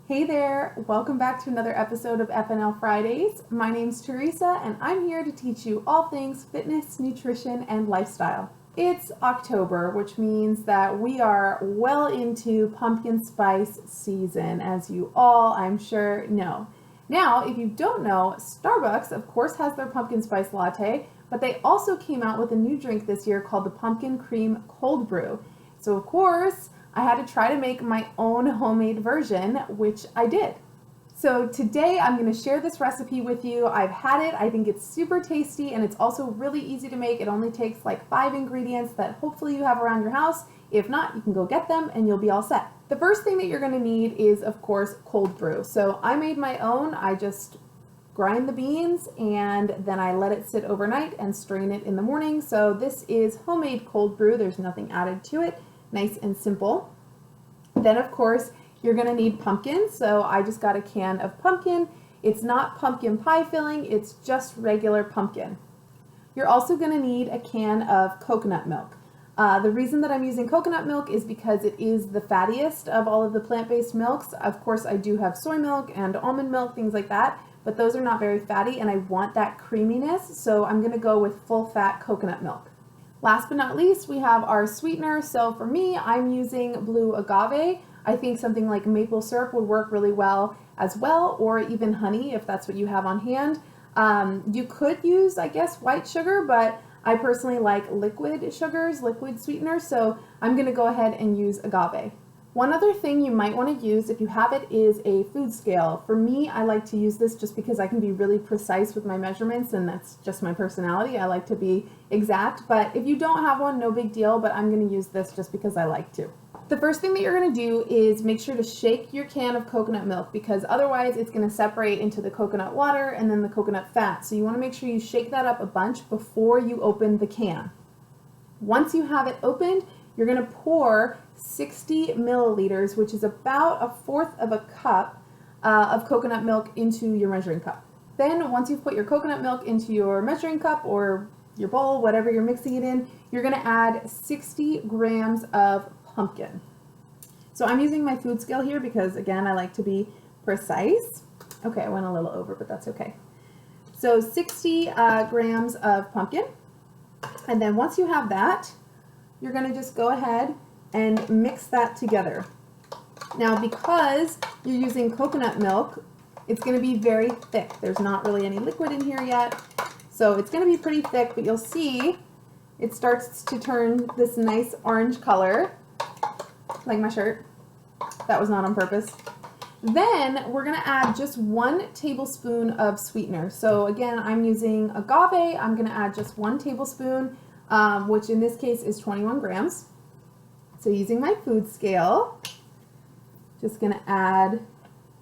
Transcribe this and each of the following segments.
Hey there, welcome back to another episode of FNL Fridays. My name's Teresa and I'm here to teach you all things fitness, nutrition, and lifestyle. It's October, which means that we are well into pumpkin spice season, as you all, I'm sure, know. Now, if you don't know, Starbucks, of course, has their pumpkin spice latte, but they also came out with a new drink this year called the Pumpkin Cream Cold Brew. So, of course, I had to try to make my own homemade version, which I did. So today I'm going to share this recipe with you. I've had it. I think it's super tasty and it's also really easy to make. It only takes like 5 ingredients that hopefully you have around your house. If not, you can go get them and you'll be all set. The first thing that you're going to need is, of course, cold brew. So I made my own. I just grind the beans and then I let it sit overnight and strain it in the morning. So this is homemade cold brew. There's nothing added to it. Nice and simple. Then, of course, you're going to need pumpkin. So I just got a can of pumpkin. It's not pumpkin pie filling, it's just regular pumpkin. You're also going to need a can of coconut milk. The reason that I'm using coconut milk is because it is the fattiest of all of the plant-based milks. Of course, I do have soy milk and almond milk, things like that, but those are not very fatty and I want that creaminess, so I'm going to go with full-fat coconut milk. Last but not least, we have our sweetener. So for me, I'm using blue agave. I think something like maple syrup would work really well as well, or even honey if that's what you have on hand. You could use, I guess, white sugar, but I personally like liquid sugars, liquid sweeteners, so I'm going to go ahead and use agave. One other thing you might want to use if you have it is a food scale. For me, I like to use this just because I can be really precise with my measurements and that's just my personality. I like to be exact, but if you don't have one, no big deal, but I'm going to use this just because I like to. The first thing that you're going to do is make sure to shake your can of coconut milk because otherwise it's going to separate into the coconut water and then the coconut fat. So you want to make sure you shake that up a bunch before you open the can. Once you have it opened, you're going to pour 60 milliliters, which is about 1/4 of a cup of coconut milk into your measuring cup. Then once you've put your coconut milk into your measuring cup or your bowl, whatever you're mixing it in, you're going to add 60 grams of pumpkin. So I'm using my food scale here because, again, I like to be precise. Okay, I went a little over, but that's okay. So 60 grams of pumpkin. And then once you have that, you're going to just go ahead and mix that together. Now, because you're using coconut milk, it's going to be very thick. There's not really any liquid in here yet, so it's going to be pretty thick, but you'll see it starts to turn this nice orange color, like my shirt. That was not on purpose. Then we're going to add just 1 tablespoon of sweetener. So again, I'm using agave. I'm going to add just 1 tablespoon, which in this case is 21 grams. So using my food scale, just going to add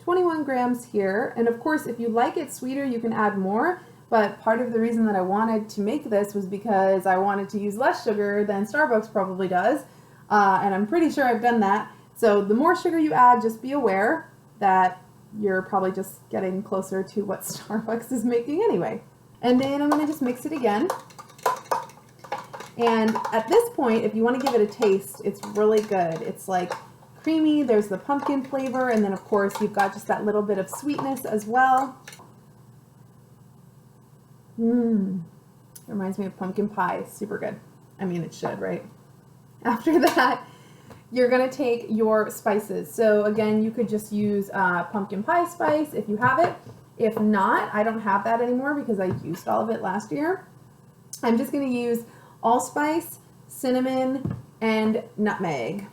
21 grams here. And of course, if you like it sweeter, you can add more. But part of the reason that I wanted to make this was because I wanted to use less sugar than Starbucks probably does. And I'm pretty sure I've done that. So the more sugar you add, just be aware that you're probably just getting closer to what Starbucks is making anyway. And then I'm going to just mix it again. And at this point, if you want to give it a taste, it's really good. It's like creamy, there's the pumpkin flavor, and then of course you've got just that little bit of sweetness as well. It reminds me of pumpkin pie. Super good. I mean, it should, right? After that, you're going to take your spices. So again, you could just use pumpkin pie spice if you have it. If not, I don't have that anymore because I used all of it last year. I'm just going to use allspice, cinnamon, and nutmeg.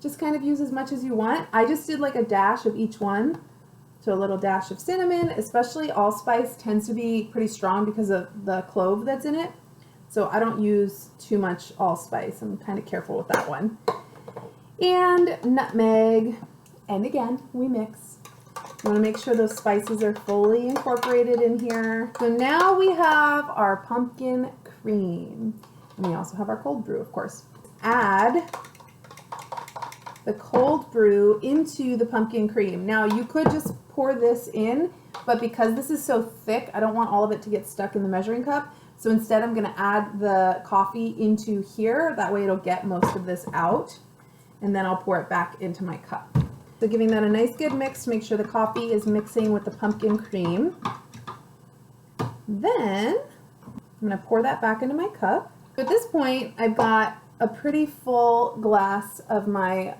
Just kind of use as much as you want. I just did like a dash of each one. So a little dash of cinnamon, especially allspice tends to be pretty strong because of the clove that's in it. So I don't use too much allspice. I'm kind of careful with that one. And nutmeg. And again, we mix. You want to make sure those spices are fully incorporated in here. So now we have our pumpkin cream. And we also have our cold brew, of course. Add the cold brew into the pumpkin cream. Now you could just pour this in, but because this is so thick, I don't want all of it to get stuck in the measuring cup. So instead I'm going to add the coffee into here. That way it'll get most of this out. And then I'll pour it back into my cup. So giving that a nice good mix to make sure the coffee is mixing with the pumpkin cream. Then I'm going to pour that back into my cup. At this point, I've got a pretty full glass of my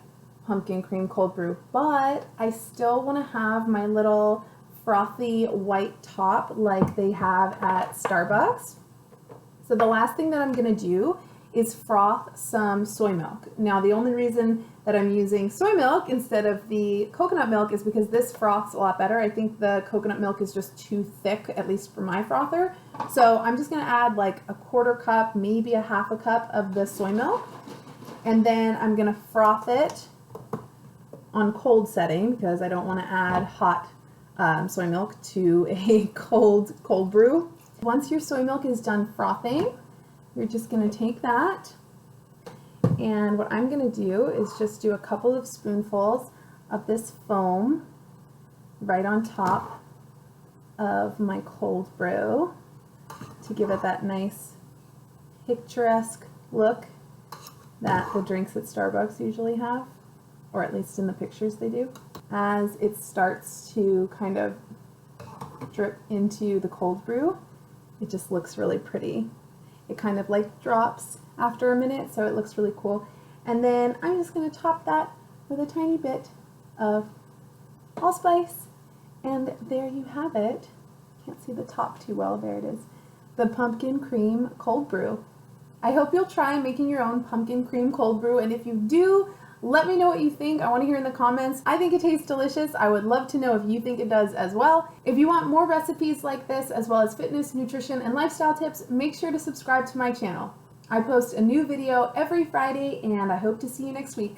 pumpkin cream cold brew, but I still want to have my little frothy white top like they have at Starbucks. So the last thing that I'm going to do is froth some soy milk. Now the only reason that I'm using soy milk instead of the coconut milk is because this froths a lot better. I think the coconut milk is just too thick, at least for my frother. So I'm just going to add like a quarter cup, maybe a half a cup of the soy milk. And then I'm going to froth it on cold setting because I don't want to add hot soy milk to a cold brew. Once your soy milk is done frothing, you're just going to take that, and what I'm going to do is just do a couple of spoonfuls of this foam right on top of my cold brew to give it that nice picturesque look that the drinks at Starbucks usually have, or at least in the pictures they do. As it starts to kind of drip into the cold brew, it just looks really pretty. It kind of like drops after a minute, so it looks really cool. And then I'm just going to top that with a tiny bit of allspice. And there you have it. Can't see the top too well. There it is. The pumpkin cream cold brew. I hope you'll try making your own pumpkin cream cold brew. And if you do, let me know what you think. I want to hear in the comments. I think it tastes delicious. I would love to know if you think it does as well. If you want more recipes like this, as well as fitness, nutrition, and lifestyle tips, make sure to subscribe to my channel. I post a new video every Friday, and I hope to see you next week.